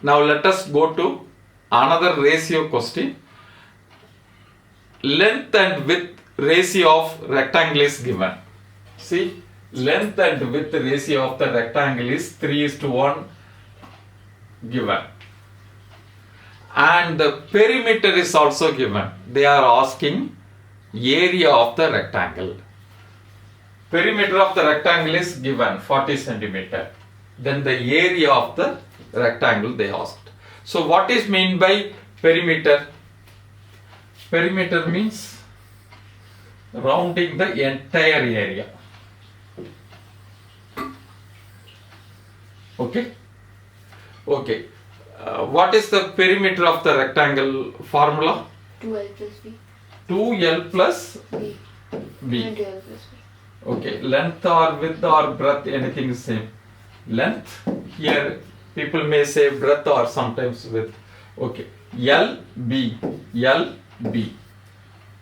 Now let us go to another ratio question. Length and width ratio of rectangle is given. See, length and width ratio of the rectangle is 3:1 given. And the perimeter is also given. They are asking area of the rectangle. Perimeter of the rectangle is given 40 centimeter. Then the area of the rectangle they asked. So what is meant by perimeter? Perimeter means rounding the entire area. Okay? Okay. What is the perimeter of the rectangle formula? 2L plus B. 2L plus B. B. 2L plus B. Okay, length or width or breadth, anything is same. Length, here people may say breadth or sometimes width. Okay, L, B, L, B.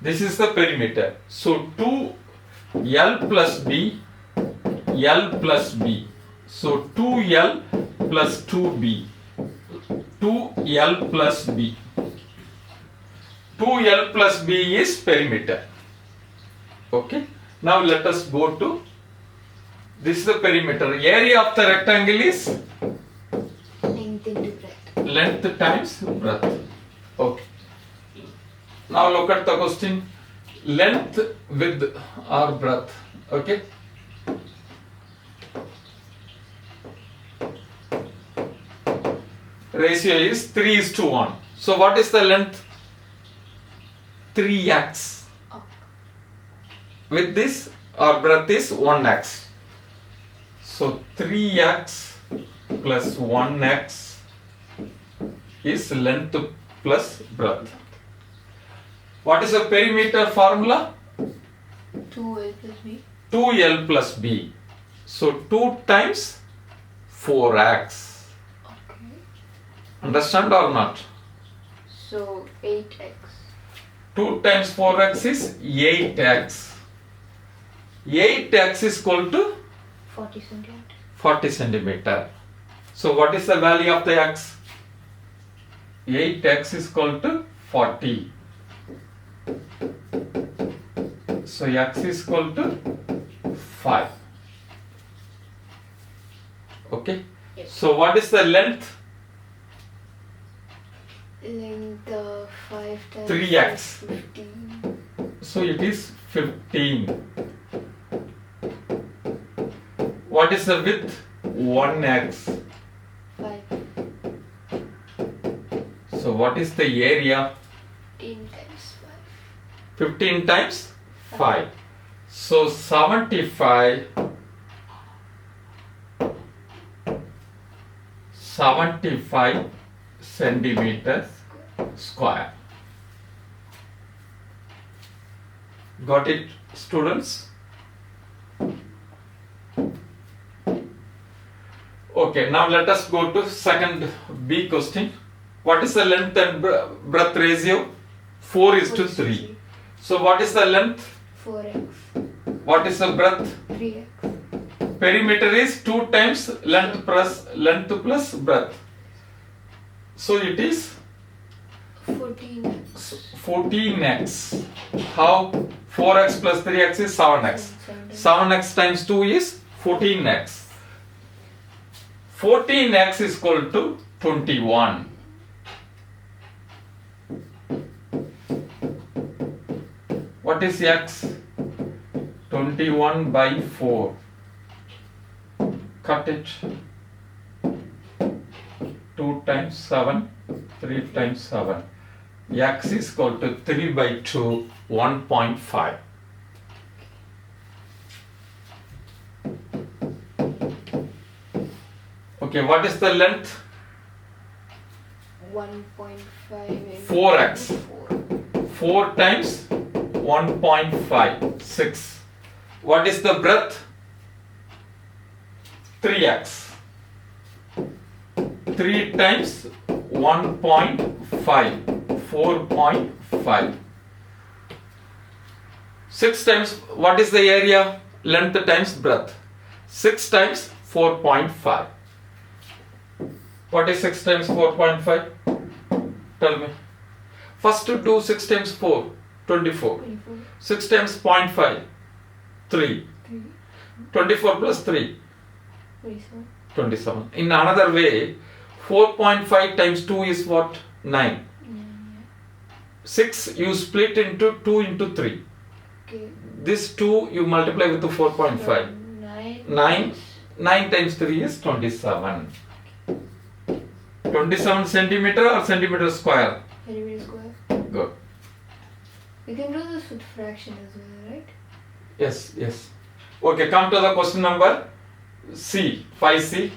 This is the perimeter. So 2L plus B, L plus B. So 2L plus 2B. 2L plus B. 2L plus B is perimeter. Okay. Now let us go to, this is the perimeter. Area of the rectangle is Length into breadth. length times breadth. Okay. Now look at the question. Length, width or breadth. Okay. Ratio is 3:1. So what is the length? 3x. With this our breadth is 1x. So 3x plus 1x is length plus breadth. What is the perimeter formula? 2L plus B. 2L plus B. So 2 times 4x. Okay. Understand or not? So 8x. 2 times 4x is 8x. 8x is equal to 40 centimeter. 40 centimeter. So what is the value of the x? 8x is equal to 40. So x is equal to 5. Okay. Yes. So what is the length? Length 5 times 3x. 15. So it is 15. What is the width? 1x. 5. So what is the area? 15 times 15 times 5. So 75 centimeters square. Got it, students? Okay, now let us go to second B question. What is the length and breadth ratio? 4:3. So what is the length? 4x. What is the breadth? 3x. Perimeter is 2 times length plus breadth. So it is 14x. 14x. How? 4x plus 3x is 7x. 7x times 2 is 14x. 14x is equal to 21. What is x? 21 by 4. Cut it. 2 times 7, 3 times 7. X is equal to 3 by 2, 1.5. Okay, what is the length? 1.5 into 4x. 4. 4 times 1.5, 6. What is the breadth? 3x. 3 times 1.5, 4.5. 6 times, what is the area? Length times breadth. 6 times 4.5. What is 6 times 4.5? Tell me. First do 6 times 4, 24. 24. 6 times 0.5, 3. 3. 24 plus 3, 27. 27. In another way, 4.5 times 2 is what? 9. 6 you split into 2 into 3. Okay. This 2 you multiply with the 4.5. 9. 9 times 3 is 27. 27 centimeter or centimeter square? Centimeter square. Good. We can do this with fraction as well, right? Yes, yes. Okay, come to the question number C, 5C.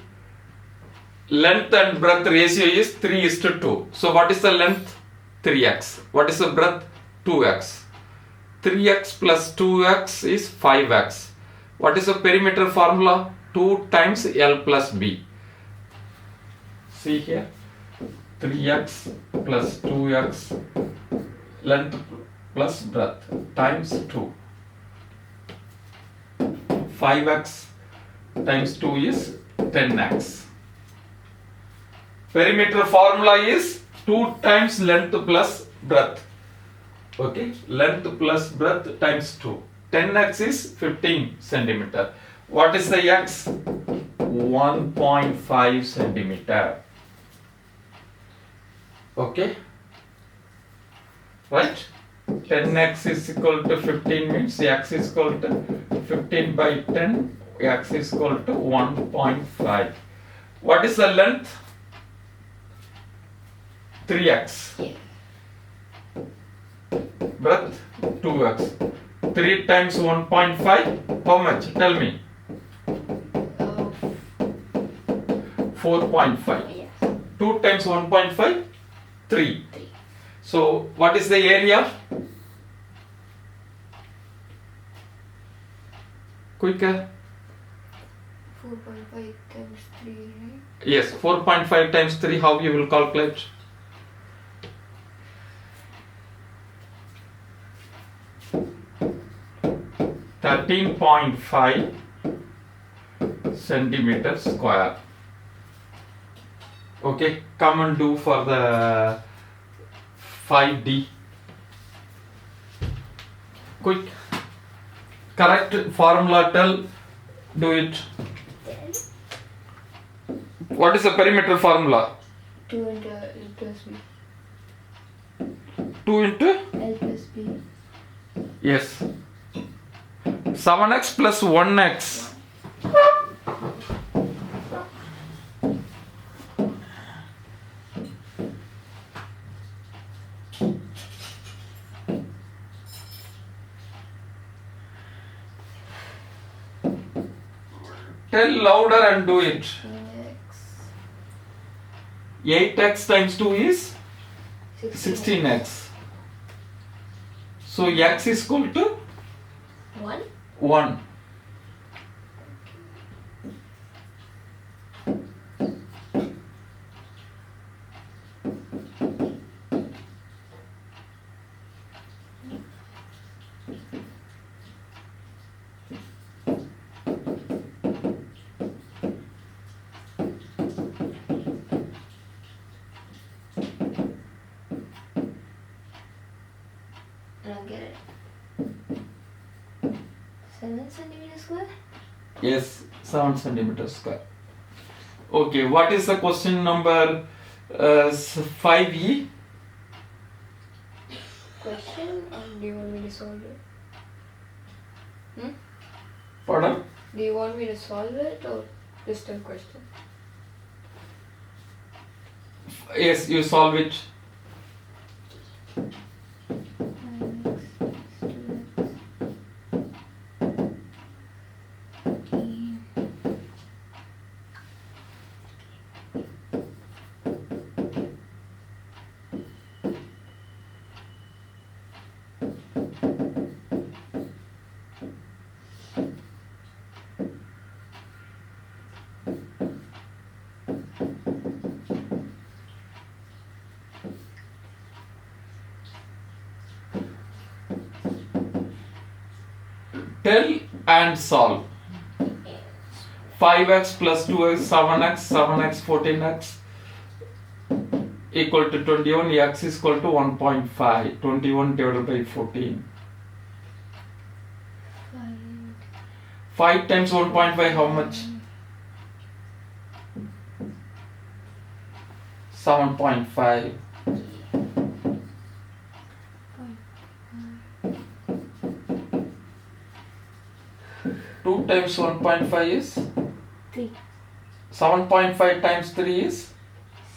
Length and breadth ratio is 3:2. So what is the length? 3x. What is the breadth? 2x. 3x plus 2x is 5x. What is the perimeter formula? 2 times L plus B. See here. 3x plus 2x length plus breadth times 2. 5x times 2 is 10x. Perimeter formula is 2 times length plus breadth. Okay, length plus breadth times 2. 10x is 15 centimeter. What is the x? 1.5 centimeter. Okay, right? 10x is equal to 15 means x is equal to 15 by 10, x is equal to 1.5. What is the length? 3x. Yeah. Breadth 2x. 3 times 1.5, how much? Tell me. 4.5. Yes. 2 times 1.5, 3. 3. So, what is the area? Quicker. 4.5 times 3, right? Yes, 4.5 times 3, how you will calculate? .5 centimeter square. Okay, come and do for the 5D. Quick. Correct formula, tell. Do it. What is the perimeter formula? 2 into L plus B. 2 into? L plus B. Yes. 7x plus 1x. Tell louder and do it. X. 8x times 2 is 16x. So x is equal to 1. 1. I don't get it. 7 centimeter square? Yes, 7 centimeter square. Okay, what is the question number 5E? Question, or do you want me to solve it? Pardon? Do you want me to solve it or just a question? Yes, you solve it. 10 and solve. 5x plus 2x, 7x, 7x, 14x. equal to 21, x is equal to 1.5. 21 divided by 14. 5 times 1.5, how much? 7.5. 2 times 1.5 is? 3. 7.5 times 3 is?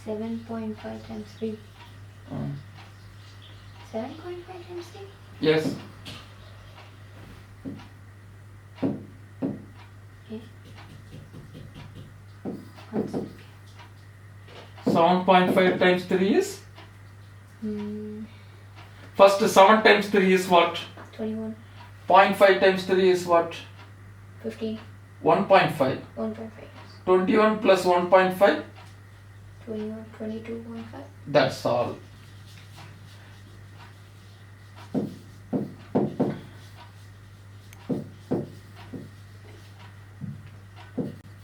7.5 times 3. 7.5 times 3? Yes. Okay. 1 second. 7.5 times 3 is? First 7 times 3 is what? 21. 0.5 times 3 is what? 15. 1.5. 1.5. 21 plus 1.5? 21. 22.5. That's all.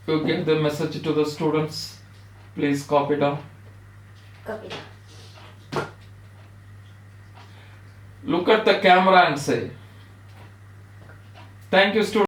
You get the message to the students. Please copy down. Copy. Look at the camera and say, thank you, students.